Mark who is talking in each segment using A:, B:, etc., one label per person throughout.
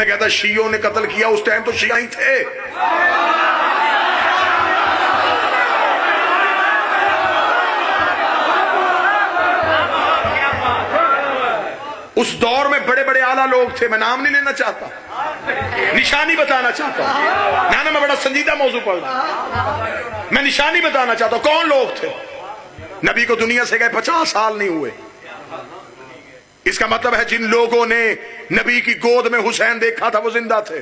A: मैं कहता शियों ने कत्ल किया, उस टाइम तो शिया ही थे। उस दौर में बड़े बड़े आला लोग थे, मैं नाम नहीं लेना चाहता, निशानी बताना चाहता हूं। ना मैं बड़ा संजीदा मौजू पढ़ रहा, मैं निशानी बताना चाहता हूं कौन लोग थे। नबी को दुनिया से गए 50 साल नहीं हुए। इसका मतलब है जिन लोगों ने नबी की गोद में हुसैन देखा था वो जिंदा थे।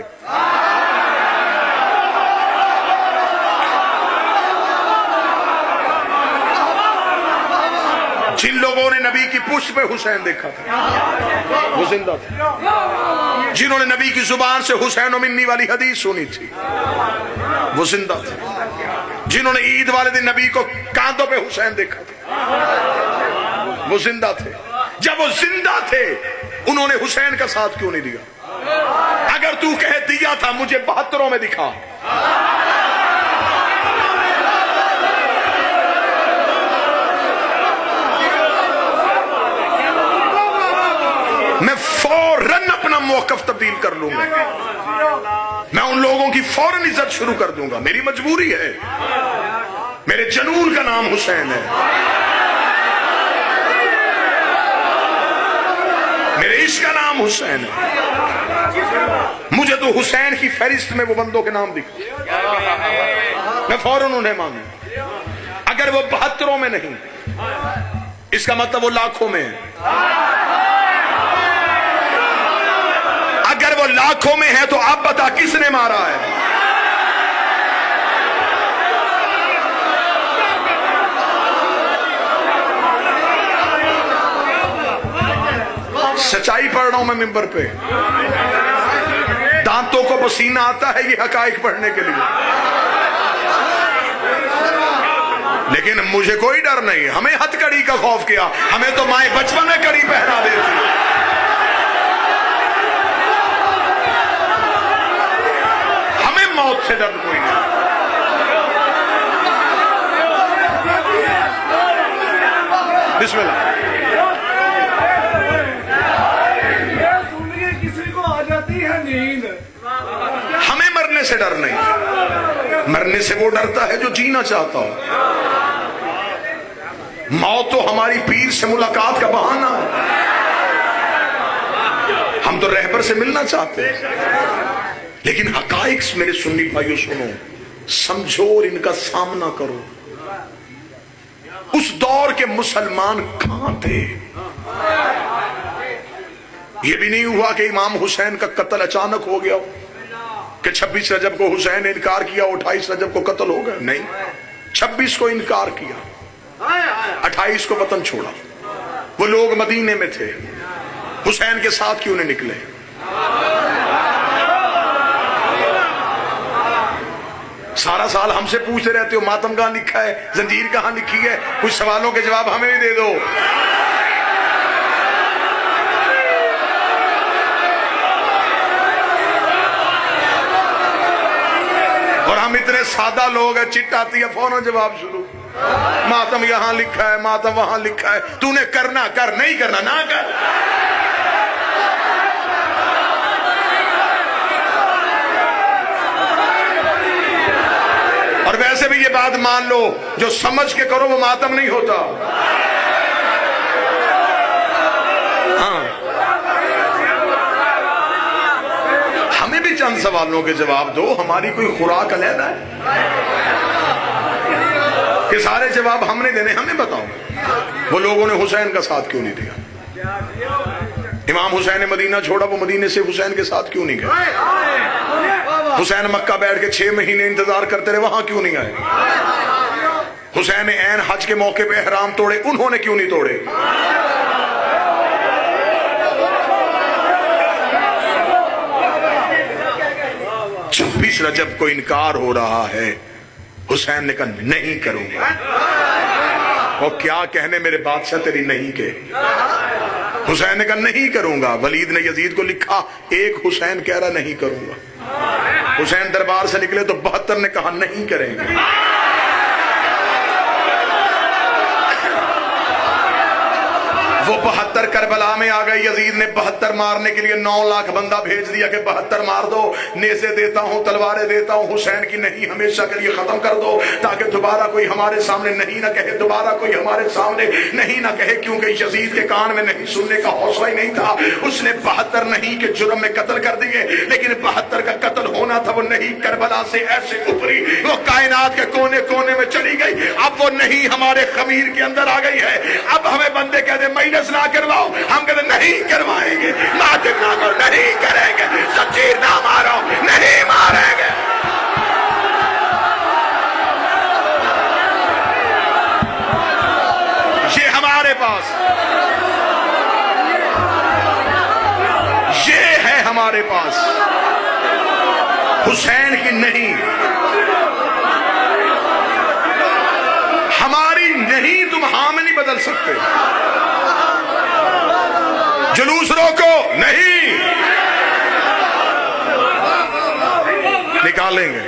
A: जिन लोगों ने नबी की पुष्ट पे हुसैन देखा था वो जिंदा थे। जिन्होंने नबी की जुबान से हुसैन और मिन्नी वाली हदीस सुनी थी वो जिंदा थे। जिन्होंने ईद वाले दिन नबी को कांधों पे हुसैन देखा था वो जिंदा थे। जब वो जिंदा थे उन्होंने हुसैन का साथ क्यों नहीं दिया? अगर तू कह दिया था मुझे 72 में दिखा। मैं फौरन अपना मौकफ तब्दील कर लूंगा। मैं उन लोगों की फौरन इज्जत शुरू कर दूंगा। मेरी मजबूरी है, मेरे जनून का नाम हुसैन है, मेरे इश्क का नाम हुसैन है। मुझे तो हुसैन की फहरिस्त में वो बंदों के नाम दिखे, मैं फौरन उन्हें मानू। अगर वो 72 में नहीं, इसका मतलब वो लाखों में है। अगर वो लाखों में है तो अब बता किसने मारा है? सच्चाई पढ़ रहा हूं मैं मिंबर पे, दांतों को पसीना आता है ये हकाइक पढ़ने के लिए, लेकिन मुझे कोई डर नहीं। हमें हथकड़ी का खौफ किया, हमें तो माए बचपन में कड़ी पहना देती। हमें मौत से डर कोई नहीं। बिस्मिल्लाह। हमें मरने से डर नहीं, मरने से वो डरता है जो जीना चाहता हो। मौत तो हमारी पीर से मुलाकात का बहाना है। हम तो रहबर से मिलना चाहते हैं, लेकिन हकाइक मेरे सुन्नी भाइयों सुनो, समझो और इनका सामना करो। उस दौर के मुसलमान कहां थे? यह भी नहीं हुआ कि इमाम हुसैन का कत्ल अचानक हो गया कि 26 रजब को हुसैन ने इनकार किया, 28 रजब को कत्ल हो गया। नहीं, 26 को इनकार किया, 28 को वतन छोड़ा। वो लोग मदीने में थे, हुसैन के साथ क्यों नहीं निकले? सारा साल हमसे पूछते रहते हो मातम कहां लिखा है, जंजीर कहां लिखी है। कुछ सवालों के जवाब हमें भी दे दो। और हम इतने सादा लोग हैं, चिट आती है फौरन जवाब शुरू। मातम यहां लिखा है, मातम वहां लिखा है। तूने करना कर, नहीं करना ना कर। और वैसे भी ये बात मान लो, जो समझ के करो वो मातम नहीं होता। हाँ, हमें भी चंद सवालों के जवाब दो। हमारी कोई खुराक अलग है कि सारे जवाब हमने देने? हमें बताओ वो लोगों ने हुसैन का साथ क्यों नहीं दिया? इमाम हुसैन ने मदीना छोड़ा, वो मदीने से हुसैन के साथ क्यों नहीं गए? हुसैन मक्का बैठ के 6 महीने इंतजार करते रहे, वहां क्यों नहीं आए? हुसैन ने ऐन हज के मौके पे एहराम तोड़े, उन्होंने क्यों नहीं तोड़े? 26 रजब को इनकार हो रहा है, हुसैन ने कहा नहीं करूंगा। और क्या कहने मेरे बादशाह तेरी नहीं के? हुसैन ने कहा नहीं करूंगा। वलीद ने यजीद को लिखा, एक हुसैन कह रहा नहीं करूंगा। हुसैन दरबार से निकले तो 72 ने कहा नहीं करेंगे। वो 72 करबला में आ गए। यजीद ने 72 मारने के लिए 9 लाख बंदा भेज दिया कि 72 मार दो, नेज़े देता हूं, तलवारें देता हूं, हुसैन की नहीं हमेशा के लिए खत्म कर दो, ताकि दोबारा कोई हमारे सामने नहीं ना कहे, दोबारा कोई हमारे सामने नहीं ना कहे। क्योंकि यजीद के कान में नहीं सुनने का हौसला ही नहीं था। उसने 72 नहीं के जुर्म में कत्ल कर दिए, लेकिन 72 का कत्ल होना था। वो नहीं करबला से ऐसे उतरी, वो कायनात के कोने कोने में चली गई। अब वो नहीं हमारे खमीर के अंदर आ गई है। अब हमें बंदे कहते माइनस ना करवाओ, हम कहते नहीं करवाएंगे, मातिम ना करो, नहीं करेंगे, सच्चीर ना मारो, नहीं मारेंगे। ये हमारे पास, ये है हमारे पास हुसैन की नहीं, हमारी नहीं तुम हाँ में नहीं बदल सकते। जुलूस रोको, नहीं निकालेंगे।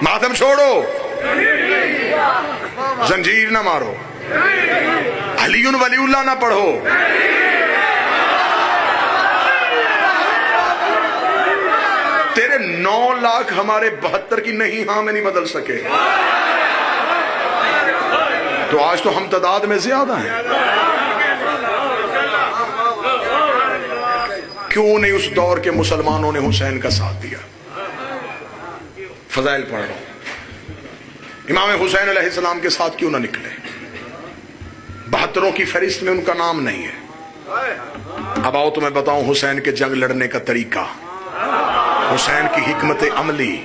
A: मातम छोड़ो, जंजीर ना मारो, अलीउन वलीउल्लाह ना पढ़ो, तेरे 9 लाख हमारे 72 की नहीं हाँ में नहीं बदल सके। तो आज तो हम तादाद में ज्यादा हैं। क्यों नहीं उस दौर के मुसलमानों ने हुसैन का साथ दिया? फजाइल पढ़ रहा हूं। इमाम हुसैन अलैहिस्सलाम के साथ क्यों ना निकले? 72 की फहरिस्त में उनका नाम नहीं है। अब आओ तुम्हें बताऊं हुसैन के जंग लड़ने का तरीका, हुसैन की हिकमत अमली,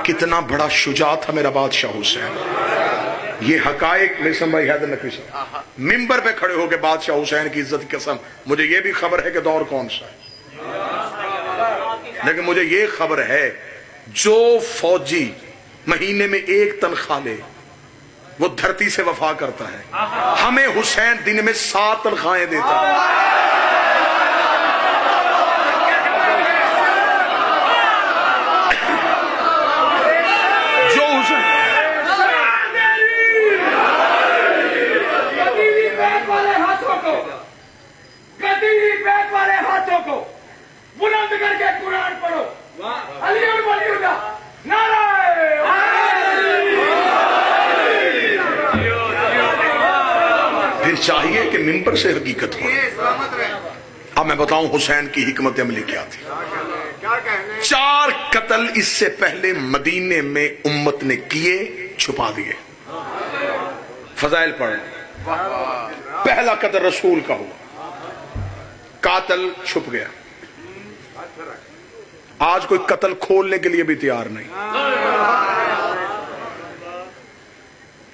A: कितना बड़ा शुजा था मेरा बादशाह हुसैन। ये हकायक निसम भाई हैदर नकवी साहब मिंबर पे खड़े होकर बादशाह हुसैन की इज्जत की कसम, मुझे ये भी खबर है कि दौर कौन सा है, लेकिन मुझे ये खबर है जो फौजी महीने में 1 तनख्वाह ले वो धरती से वफा करता है। हमें हुसैन दिन में 7 तनख्वाहें देता है।
B: बुलंद करके कुरान पढ़ो, अली और वलीउल्लाह, नारे
A: फिर चाहिए कि मिंबर से हकीकत हो। अब मैं बताऊं हुसैन की हिकमत अमली क्या थी। 4 कत्ल इससे पहले मदीने में उम्मत ने किए, छुपा दिए। फजाइल पढ़े। पहला कत्ल रसूल का हुआ, कातल छुप गया। आज कोई कत्ल खोलने के लिए भी तैयार नहीं।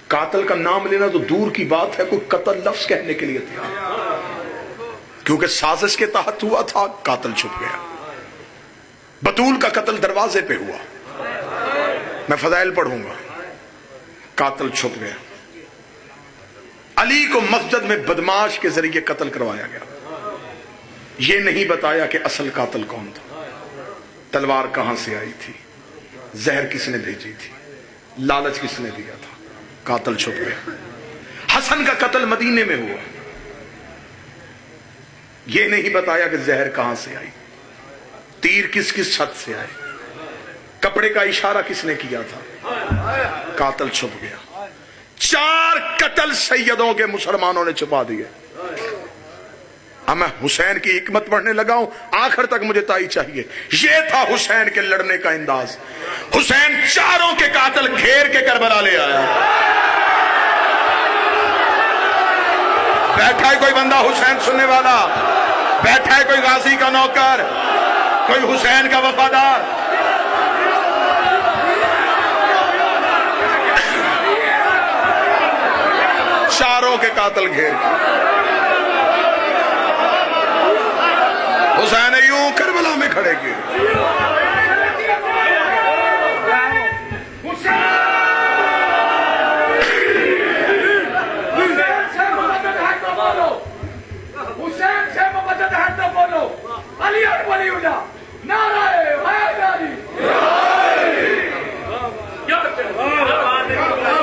A: कातल का नाम लेना तो दूर की बात है, कोई कत्ल लफ्ज कहने के लिए तैयार, क्योंकि साजिश के तहत हुआ था। कातल छुप गया। बतूल का कत्ल दरवाजे पे हुआ। मैं फजाइल पढ़ूंगा। कातल छुप गया। अली को मस्जिद में बदमाश के जरिए कत्ल करवाया गया। यह नहीं बताया कि असल कातल कौन था, तलवार कहां से आई थी, जहर किसने भेजी थी, लालच किसने दिया था। कातल छुप गया। हसन का कत्ल मदीने में हुआ। यह नहीं बताया कि जहर कहां से आई, तीर किस किस छत से आए, कपड़े का इशारा किसने किया था। कातल छुप गया। 4 कत्ल सैयदों के मुसलमानों ने छुपा दिए। अब मैं हुसैन की हिकमत पढ़ने लगा हूं, आखिर तक मुझे ताई चाहिए। यह था हुसैन के लड़ने का अंदाज। हुसैन 4 के कातल घेर के करबला ले आया। बैठा है कोई बंदा हुसैन सुनने वाला, बैठा है कोई गाजी का नौकर, कोई हुसैन का वफादार। चारों के कातल घेर के हुसैन यूं करबला में खड़े किए।
B: हुसैन से मदद है तो बोलो, अली और वलीउल्लाह, नारे हैदरी।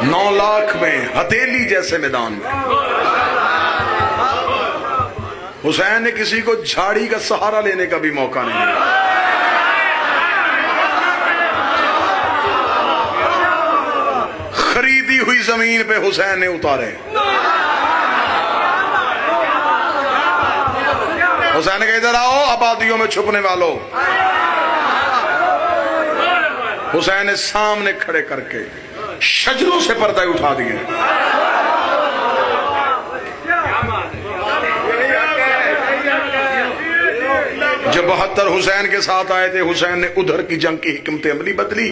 A: 9 लाख में हथेली जैसे मैदान में हुसैन ने किसी को झाड़ी का सहारा लेने का भी मौका नहीं दिया। खरीदी हुई जमीन पे हुसैन ने उतारे। हुसैन ने कहा इधर आओ आबादियों में छुपने वालों। हुसैन ने सामने खड़े करके शजरों से पर्दा उठा दिए। जब 72 हुसैन के साथ आए थे, हुसैन ने उधर की जंग की हिकमत अमली बदली,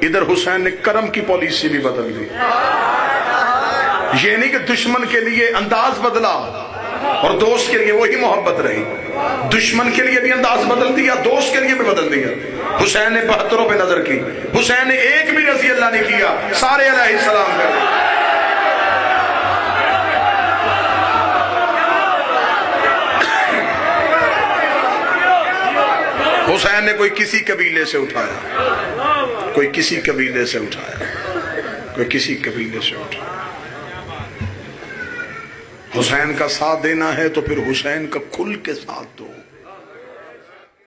A: इधर हुसैन ने करम की पॉलिसी भी बदल दी। ये नहीं कि दुश्मन के लिए अंदाज बदला और दोस्त के लिए वही मोहब्बत रही। दुश्मन के लिए भी अंदाज बदल दिया, दोस्त के लिए भी बदल दिया। हुसैन ने 72 पे नजर की। हुसैन ने एक भी रजी अल्लाह नहीं किया, सारे अलैहिस्सलाम कर। हुसैन ने कोई किसी कबीले से उठाया, कोई किसी कबीले से उठाया, कोई किसी कबीले से उठाया। हुसैन का साथ देना है तो फिर हुसैन का खुल के साथ दो।